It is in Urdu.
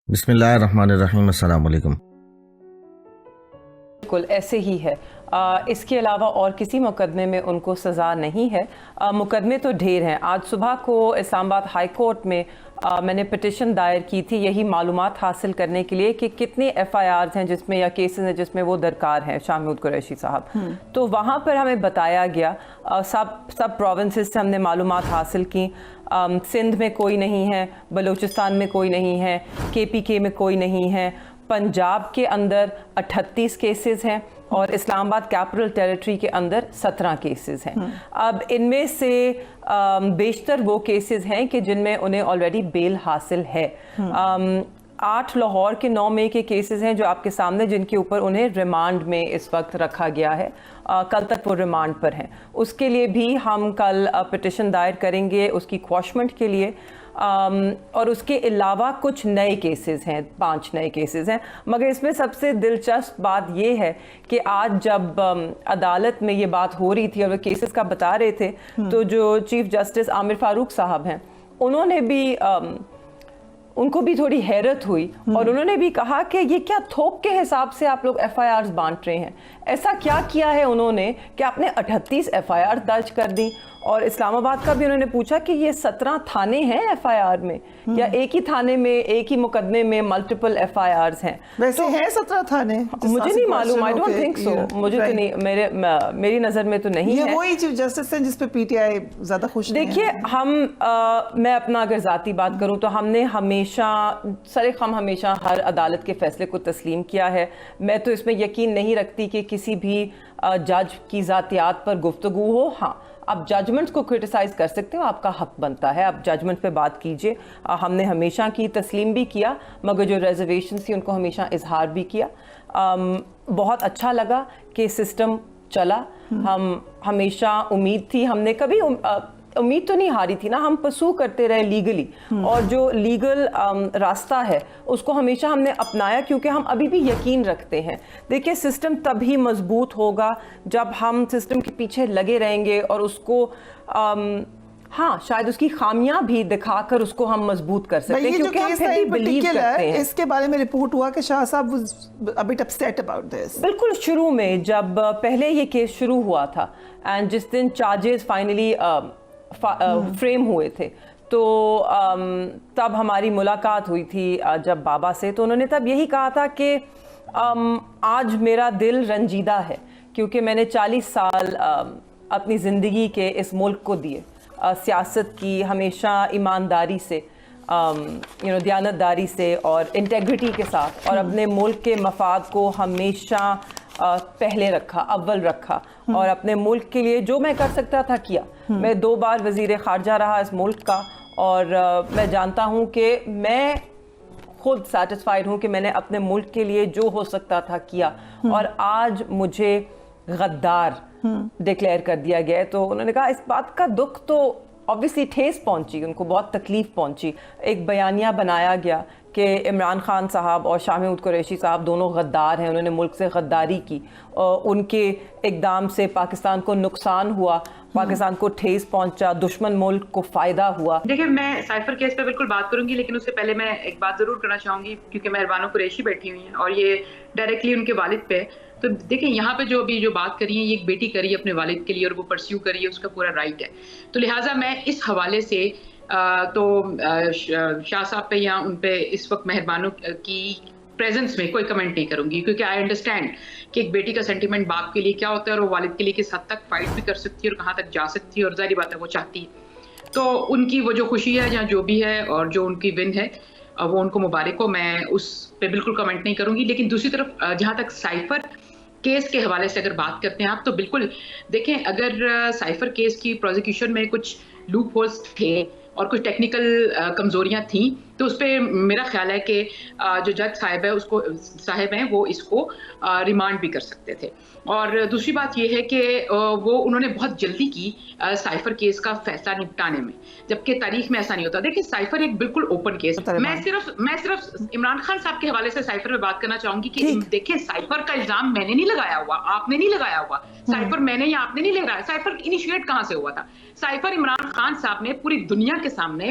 بسم اللہ الرحمن الرحیم، السلام علیکم۔ بالکل ایسے ہی ہے۔ اس کے علاوہ اور کسی مقدمے میں ان کو سزا نہیں ہے۔ مقدمے تو ڈھیر ہیں۔ آج صبح کو اسلام آباد ہائی کورٹ میں میں نے پٹیشن دائر کی تھی یہی معلومات حاصل کرنے کے لیے کہ کتنے ایف آئی آرز ہیں جس میں یا کیسز ہیں جس میں وہ درکار ہیں شاہ محمود قریشی صاحب۔ تو وہاں پر ہمیں بتایا گیا، سب پروونسز سے ہم نے معلومات حاصل کی۔ سندھ میں کوئی نہیں ہے، بلوچستان میں کوئی نہیں ہے، کے پی کے میں کوئی نہیں ہے، پنجاب کے اندر 38 کیسز ہیں اور اسلام آباد کیپٹل ٹیریٹری کے اندر 17 کیسز ہیں۔ اب ان میں سے بیشتر وہ کیسز ہیں کہ جن میں انہیں آلریڈی بیل حاصل ہے۔ 8 لاہور کے 9 مئی کے کیسز ہیں جو آپ کے سامنے، جن کے اوپر انہیں ریمانڈ میں اس وقت رکھا گیا ہے، کل تک وہ ریمانڈ پر ہیں۔ اس کے لیے بھی ہم کل پٹیشن دائر کریں گے اس کی کواشمنٹ کے لیے، اور اس کے علاوہ کچھ نئے کیسز ہیں، 5 نئے کیسز ہیں۔ مگر اس میں سب سے دلچسپ بات یہ ہے کہ آج جب عدالت میں یہ بات ہو رہی تھی اور وہ کیسز کا بتا رہے تھے تو جو چیف جسٹس عامر فاروق صاحب ہیں انہوں نے بھی ان کو بھی تھوڑی حیرت ہوئی اور انہوں نے بھی کہا کہ یہ کیا تھوک کے حساب سے آپ لوگ ایف آئی آرز بانٹ رہے ہیں؟ ایسا کیا کیا ہے انہوں نے کہ آپ نے 38 ایف آئی آر درج کر دی؟ اور اسلام آباد کا بھی انہوں نے پوچھا کہ یہ 17 تھانے ہیں ایف آئی آر میں یا ایک ہی تھانے میں ایک ہی مقدمے میں ملٹیپل ایف آئی آرز ہیں؟ ویسے ہیں 17 تھانے؟ مجھے نہیں معلوم، I don't think so، مجھے تو نہیں، میری نظر میں تو نہیں ہے۔ یہ وہی چیف جسٹس ہیں جس پہ پی ٹی آئی زیادہ خوش نہیں ہے۔ دیکھیے، میں اپنا اگر ذاتی بات کروں تو ہم نے ہمیشہ سرخم ہمیشہ ہر عدالت کے فیصلے کو تسلیم کیا ہے۔ میں تو اس میں یقین نہیں رکھتی کہ کسی بھی جج کی ذاتیات پر گفتگو ہو۔ ہاں، آپ ججمنٹس کو کرٹیسائز کر سکتے ہو، آپ کا حق بنتا ہے، آپ ججمنٹ پہ بات کیجئے۔ ہم نے ہمیشہ کی تسلیم بھی کیا، مگر جو ریزرویشنز تھی ان کو ہمیشہ اظہار بھی کیا۔ بہت اچھا لگا کہ سسٹم چلا۔ ہم ہمیشہ امید تھی، ہم نے کبھی امید تو نہیں ہاری تھی نا، ہم پرسو کرتے رہے لیگلی، اور جو لیگل راستہ ہے اس کو ہمیشہ ہم نے اپنایا کیونکہ ہم ابھی بھی یقین رکھتے ہیں۔ دیکھیں، سسٹم تب ہی مضبوط ہوگا جب ہم سسٹم کے پیچھے لگے رہیں گے اور اس کو ہاں شاید اس کی خامیاں بھی دکھا کر اس کو ہم مضبوط کر سکتے ہیں، کیونکہ ہم پھر بھی بلیو کرتے ہیں۔ اس کے بارے میں رپورٹ ہوا کہ شاہ صاحب a bit upset about this۔ بالکل شروع میں جب پہلے یہ کیس شروع ہوا تھا اینڈ جس دن چارجز فائنلی فریم ہوئے تھے تو تب ہماری ملاقات ہوئی تھی جب بابا سے، تو انہوں نے تب یہی کہا تھا کہ آج میرا دل رنجیدہ ہے کیونکہ میں نے 40 سال اپنی زندگی کے اس ملک کو دیے، سیاست کی ہمیشہ ایمانداری سے، دیانتداری سے اور انٹیگریٹی کے ساتھ، اور اپنے ملک کے مفاد کو ہمیشہ پہلے رکھا، اول رکھا، اور اپنے ملک کے لیے جو میں کر سکتا تھا کیا۔ میں 2 بار وزیر خارجہ رہا اس ملک کا، اور میں جانتا ہوں کہ میں خود سیٹسفائیڈ ہوں کہ میں نے اپنے ملک کے لیے جو ہو سکتا تھا کیا، اور آج مجھے غدار ڈکلیئر کر دیا گیا ہے۔ تو انہوں نے کہا اس بات کا دکھ تو obviously ٹھیس پہنچی، ان کو بہت تکلیف پہنچی۔ ایک بیانیہ بنایا گیا کہ عمران خان صاحب اور شاہ محمود قریشی صاحب دونوں غدار ہیں، انہوں نے ملک سے غداری کی، ان کے اقدام سے پاکستان کو نقصان ہوا، پاکستان کو ٹھیس پہنچا، دشمن ملک کو فائدہ ہوا۔ دیکھیں، میں سائفر کیس پہ بالکل بات کروں گی، لیکن اس سے پہلے میں ایک بات ضرور کرنا چاہوں گی کیونکہ مہربانو قریشی بیٹھی ہوئی ہیں اور یہ ڈائریکٹلی ان کے والد پہ۔ تو دیکھیں، یہاں پہ جو بات کری ہے، یہ ایک بیٹی کری ہے اپنے والد کے لیے اور وہ پرسیو کری ہے، اس کا پورا رائٹ ہے۔ تو لہٰذا میں اس حوالے سے تو شاہ صاحب پہ یا ان پہ اس وقت مہربانوں کی پریزنس میں کوئی کمنٹ نہیں کروں گی، کیونکہ آئی انڈرسٹینڈ کہ ایک بیٹی کا سینٹیمنٹ باپ کے لیے کیا ہوتا ہے اور وہ والد کے لیے کس حد تک فائٹ بھی کر سکتی ہے اور کہاں تک جا سکتی ہے، اور ظاہری بات ہے وہ چاہتی ہے۔ تو ان کی وہ جو خوشی ہے یا جو بھی ہے اور جو ان کی ون ہے وہ ان کو مبارک ہو، میں اس پہ بالکل کمنٹ نہیں کروں گی۔ لیکن دوسری طرف جہاں تک سائفر کیس کے حوالے سے اگر بات کرتے ہیں آپ، تو بالکل دیکھیں، اگر سائفر کیس کی پروزیکیوشن میں کچھ لوپ ہولز تھے اور کچھ ٹیکنیکل کمزوریاں تھیں تو اس پہ میرا خیال ہے کہ جو جج صاحب ہیں وہ اس کو ریمانڈ بھی کر سکتے تھے۔ اور دوسری بات یہ ہے کہ وہ انہوں نے بہت جلدی کی سائفر کیس کا فیصلہ نپٹانے میں، جبکہ تاریخ میں ایسا نہیں ہوتا۔ دیکھیں، سائفر ایک بالکل اوپن کیس ہے۔ میں صرف عمران خان صاحب کے حوالے سے سائفر میں بات کرنا چاہوں گی کہ دیکھیں، سائفر کا الزام میں نے نہیں لگایا ہوا، آپ نے نہیں لگایا ہوا، سائفر میں نے یا آپ نے نہیں لگایا۔ سائفر انیشیٹ کہاں سے ہوا تھا؟ سائفر عمران خان صاحب نے پوری دنیا کے سامنے